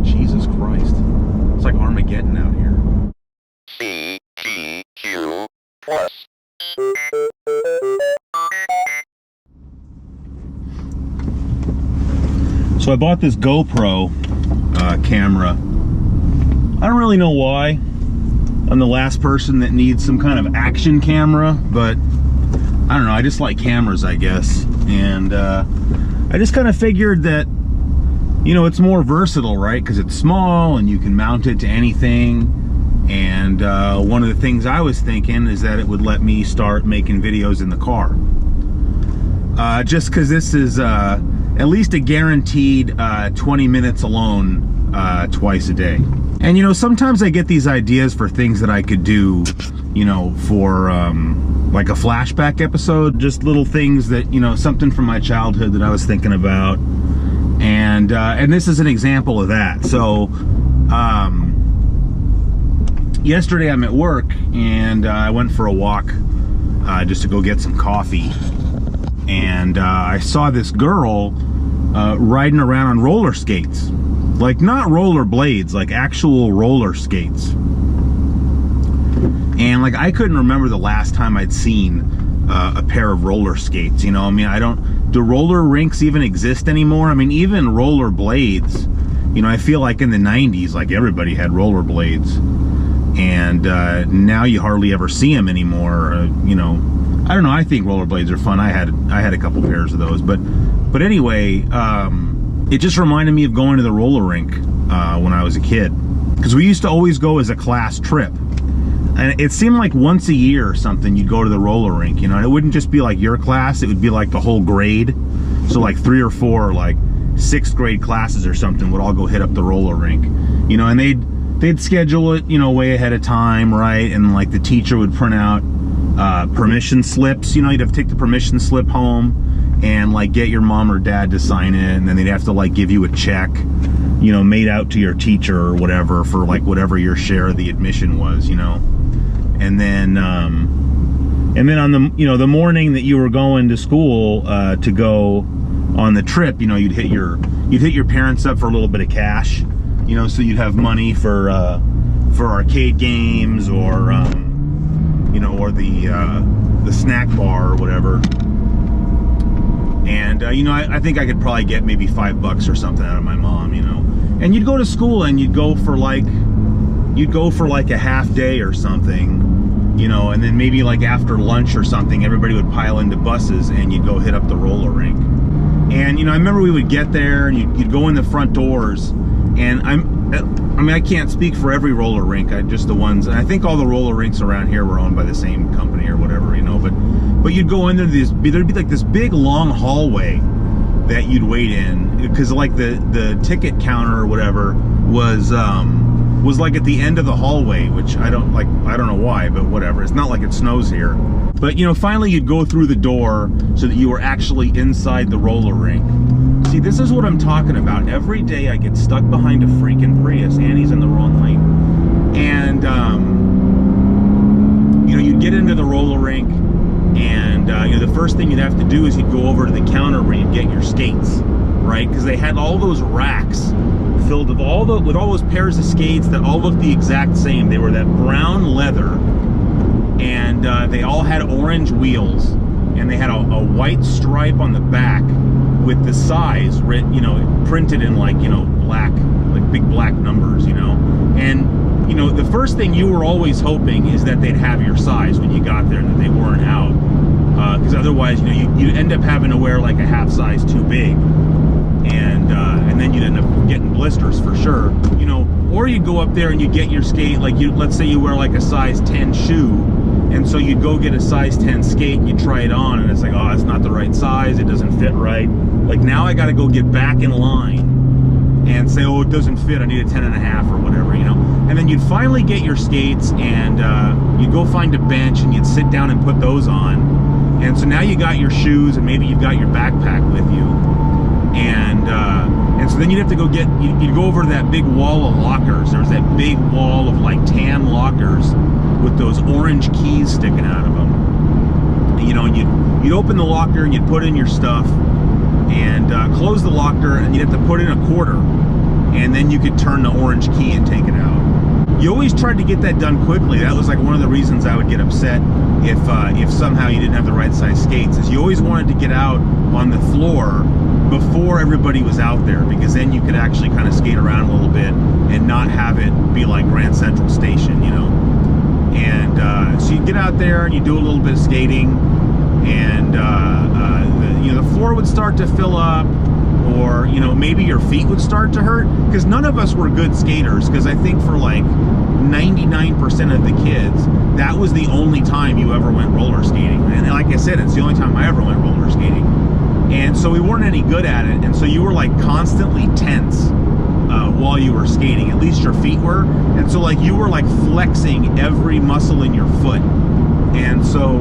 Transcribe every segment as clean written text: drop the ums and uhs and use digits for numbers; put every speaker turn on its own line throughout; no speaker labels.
Jesus Christ. It's like Armageddon out here.
CGQ Plus.
So I bought this GoPro camera. I don't really know why. I'm the last person that needs some kind of action camera, but I don't know, I just like cameras, I guess. And I just kind of figured that, you know, it's more versatile, right? Because it's small and you can mount it to anything. And one of the things I was thinking is that it would let me start making videos in the car. Just because this is at least a guaranteed 20 minutes alone twice a day. And you know, sometimes I get these ideas for things that I could do, you know, for like a flashback episode, just little things that, you know, something from my childhood that I was thinking about. And this is an example of that. So yesterday I'm at work and I went for a walk just to go get some coffee. And I saw this girl riding around on roller skates. Like not roller blades, like actual roller skates. And like I couldn't remember the last time I'd seen a pair of roller skates, you know. I mean, do roller rinks even exist anymore? I mean, even roller blades, you know, I feel like in the 90s, like everybody had roller blades. And now you hardly ever see them anymore, you know. I don't know, I think rollerblades are fun. I had a couple pairs of those, but anyway, it just reminded me of going to the roller rink when I was a kid, because we used to always go as a class trip, and it seemed like once a year or something you'd go to the roller rink, you know. And it wouldn't just be like your class, it would be like the whole grade. So like 3 or 4 like 6th grade classes or something would all go hit up the roller rink, you know. And they'd schedule it, you know, way ahead of time, right? And like the teacher would print out permission slips, you know. You'd have to take the permission slip home and like get your mom or dad to sign it, and then they'd have to like give you a check, you know, made out to your teacher or whatever for like whatever your share of the admission was, you know. And then on the, you know, the morning that you were going to school to go on the trip, you know, you'd hit your parents up for a little bit of cash, you know, so you'd have money for arcade games or you know, or the snack bar or whatever. And you know, I think I could probably get maybe $5 or something out of my mom, you know. And you'd go to school and you'd go for like a half day or something, you know, and then maybe like after lunch or something, everybody would pile into buses and you'd go hit up the roller rink. And you know, I remember we would get there and you'd go in the front doors, and I mean, I can't speak for every roller rink, just the ones, and I think all the roller rinks around here were owned by the same company or whatever, you know. But you'd go in there, there'd be like this big long hallway that you'd wait in, because like the ticket counter or whatever was like at the end of the hallway, which I don't know why, but whatever. It's not like it snows here. But you know, finally you'd go through the door so that you were actually inside the roller rink. See, this is what I'm talking about. Every day I get stuck behind a freaking Prius. Annie's in the wrong lane. And you know, you'd get into the roller rink, and you know, the first thing you'd have to do is you'd go over to the counter where you'd get your skates, right? Because they had all those racks filled with all those pairs of skates that all looked the exact same. They were that brown leather, and they all had orange wheels, and they had a white stripe on the back with the size written, you know, printed in like, you know, black, like big black numbers, you know. And you know, the first thing you were always hoping is that they'd have your size when you got there, and that they weren't out, because otherwise, you know, you'd end up having to wear like a half size too big, and then you'd end up getting blisters for sure, you know. Or you'd go up there and you get your skate, like let's say you wear like a size 10 shoe, and so you'd go get a size 10 skate and you try it on, and it's like, oh, it's not the right size, it doesn't fit right. Like now I gotta go get back in line and say, oh, it doesn't fit, I need a 10.5 or whatever, you know. And then you'd finally get your skates, and you'd go find a bench and you'd sit down and put those on. And so now you got your shoes, and maybe you've got your backpack with you. And so then you'd have to go you'd go over to that big wall of lockers. There was that big wall of like tan lockers with those orange keys sticking out of them. You know, and you'd open the locker and you'd put in your stuff, and close the locker, and you'd have to put in a quarter. and then you could turn the orange key and take it out. You always tried to get that done quickly. That was like one of the reasons I would get upset if somehow you didn't have the right size skates, is you always wanted to get out on the floor before everybody was out there, because then you could actually kind of skate around a little bit and not have it be like Grand Central Station, you know. And so you get out there and you do a little bit of skating, and the floor would start to fill up, or maybe your feet would start to hurt, because none of us were good skaters, because I think for like 99% of the kids, that was the only time you ever went roller skating. And like I said, it's the only time I ever went roller skating. And so we weren't any good at it, and so you were like constantly tense while you were skating. At least your feet were. And so like you were like flexing every muscle in your foot. And so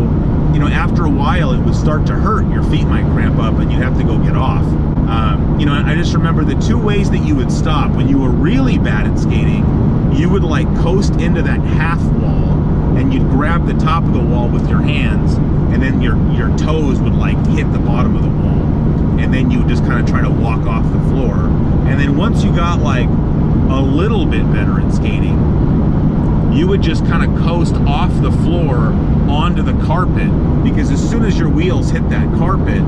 after a while it would start to hurt. Your feet might cramp up and you'd have to go get off. I just remember the two ways that you would stop when you were really bad at skating. You would like coast into that half wall, and you'd grab the top of the wall with your hands, and then your toes would like hit the bottom of the wall, and then you would just kind of try to walk off the floor. And then once you got like a little bit better at skating, you would just kind of coast off the floor onto the carpet, because as soon as your wheels hit that carpet,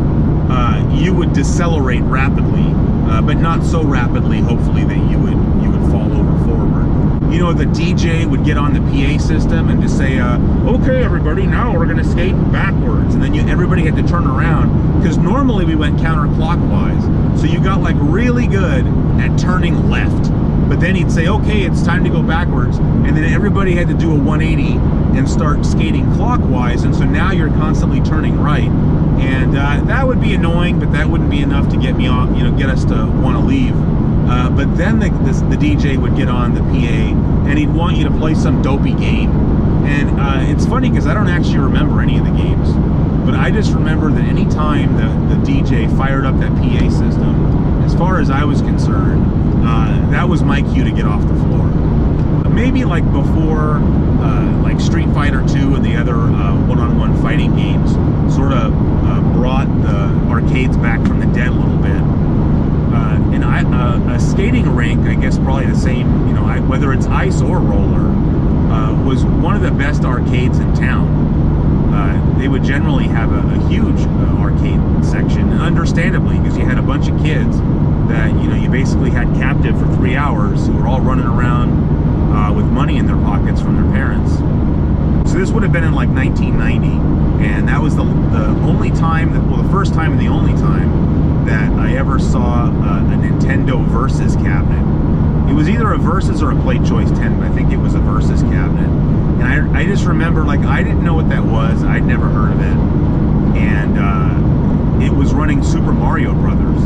you would decelerate rapidly, but not so rapidly, hopefully, that you would fall over forward. The DJ would get on the PA system and just say, okay, everybody, now we're going to skate backwards. And then everybody had to turn around, because normally we went counterclockwise. So you got like really good at turning left. But then he'd say, okay, it's time to go backwards. And then everybody had to do a 180 and start skating clockwise. And so now you're constantly turning right. And that would be annoying, but that wouldn't be enough to get me off, get us to want to leave. But then the DJ would get on the PA, and he'd want you to play some dopey game. And it's funny, because I don't actually remember any of the games. But I just remember that any time the DJ fired up that PA system, as far as I was concerned, that was my cue to get off the floor. Maybe like before, like Street Fighter 2 and the other one-on-one fighting games sort of brought the arcades back from the dead a little bit. And a skating rink, I guess probably the same, whether it's ice or roller, was one of the best arcades in town. They would generally have a huge arcade section, and understandably, because you had a bunch of kids that you basically had captive for 3 hours, who were all running around with money in their pockets from their parents. So this would have been in like 1990, and that was the only time the first time and the only time that I ever saw a Nintendo Versus cabinet. It was either a Versus or a Play Choice 10, but I think it was a Versus cabinet. And I just remember, like, I didn't know what that was. I'd never heard of it. And it was running Super Mario Brothers.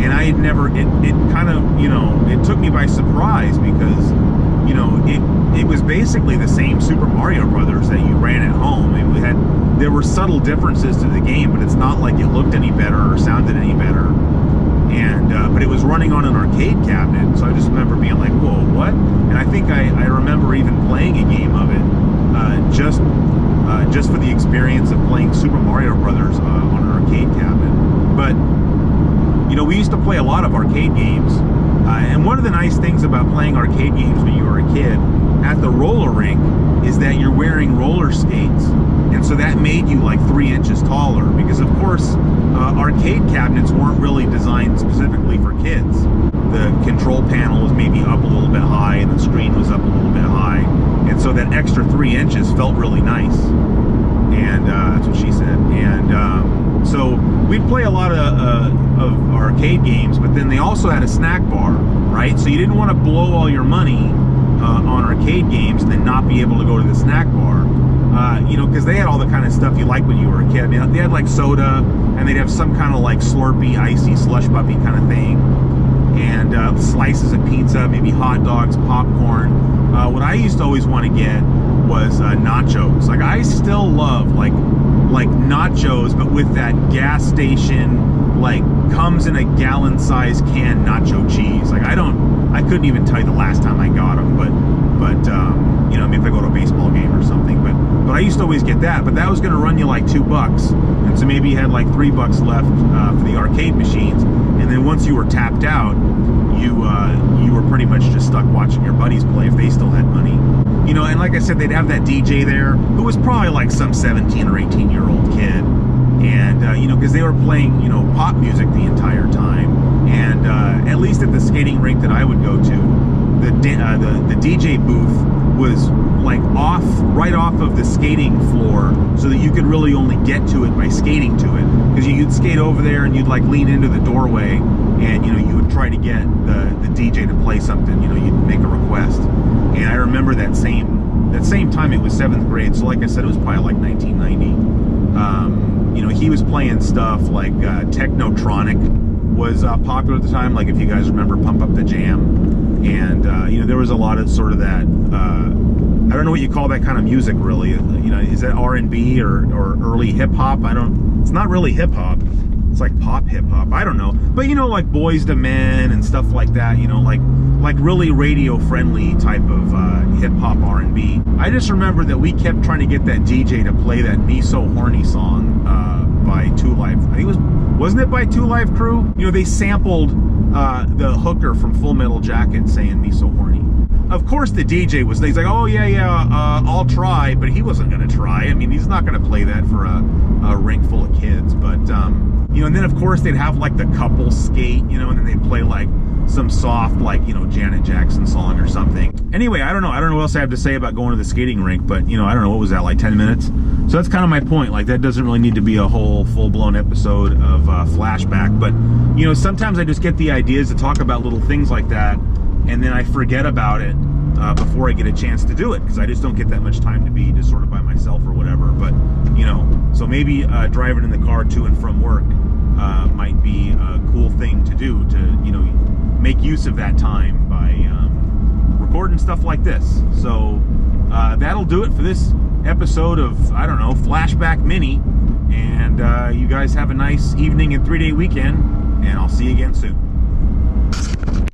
And I had never, it kind of, it took me by surprise, because, it was basically the same Super Mario Brothers that you ran at home. There were subtle differences to the game, but it's not like it looked any better or sounded any better. And but it was running on an arcade cabinet, so I just remember being like, whoa, what? And I think I remember even playing a game of it, just for the experience of playing Super Mario Brothers on an arcade cabinet. But we used to play a lot of arcade games, and one of the nice things about playing arcade games when you were a kid at the roller rink is that you're wearing roller skates, and so that made you like 3 inches taller, because of course arcade cabinets weren't really designed specifically for kids. The control panel was maybe up a little bit high, and the screen was up a little bit high, and so that extra 3 inches felt really nice. And that's what she said. And so we'd play a lot of arcade games, but then they also had a snack bar, right? So you didn't want to blow all your money on arcade games and then not be able to go to the snack bar, because they had all the kind of stuff you liked when you were a kid. I mean, they had like soda, and they'd have some kind of like Slurpee, icy slush puppy kind of thing, and slices of pizza, maybe hot dogs, popcorn. What I used to always want to get was nachos. Like, I still love like nachos, but with that gas station, like, comes in a gallon size can nacho cheese. Like, I couldn't even tell you the last time I got them, but maybe if I go to a baseball game or something, but I used to always get that, but that was going to run you like $2, and so maybe you had like $3 left for the arcade machines, and then once you were tapped out, you much just stuck watching your buddies play if they still had money. You know, and like I said, they'd have that DJ there who was probably like some 17 or 18-year-old kid. And, you know, because they were playing, you know, pop music the entire time. And at least at the skating rink that I would go to, the DJ booth was like right off of the skating floor, so that you could really only get to it by skating to it. Because you'd skate over there and you'd like lean into the doorway, and you know, you would try to get the DJ to play something. You know, you'd make a request. And I remember that same time, it was 7th grade, so like I said, it was probably like 1990. You know, he was playing stuff like Technotronic was popular at the time, like if you guys remember Pump Up the Jam. And you know, there was a lot of sort of that, I don't know what you call that kind of music really. You know, is that R&B or early hip-hop? It's not really hip-hop. It's like pop hip-hop, I don't know. But you know, like Boyz II Men and stuff like that, you know, like really radio-friendly type of hip-hop R&B. I just remember that we kept trying to get that DJ to play that Me So Horny song by 2 Live. I think wasn't it by 2 Live Crew? You know, they sampled the hooker from Full Metal Jacket saying Me So Horny. Of course the DJ he's like, oh yeah, I'll try, but he wasn't gonna try. I mean, he's not gonna play that for a rink full of kids. But you know, and then of course they'd have like the couple skate, you know, and then they'd play like some soft, like, you know, Janet Jackson song or something. Anyway, I don't know what else I have to say about going to the skating rink, but you know, I don't know, what was that, like 10 minutes? So that's kind of my point. Like, that doesn't really need to be a whole full-blown episode of Flashback, but you know, sometimes I just get the ideas to talk about little things like that, and then I forget about it before I get a chance to do it, because I just don't get that much time to be just sort of by myself or whatever. But you know, so maybe driving in the car to and from work might be a cool thing to do, to, you know, make use of that time by recording stuff like this. So that'll do it for this episode of, I don't know, Flashback Mini. And you guys have a nice evening and 3-day weekend, and I'll see you again soon.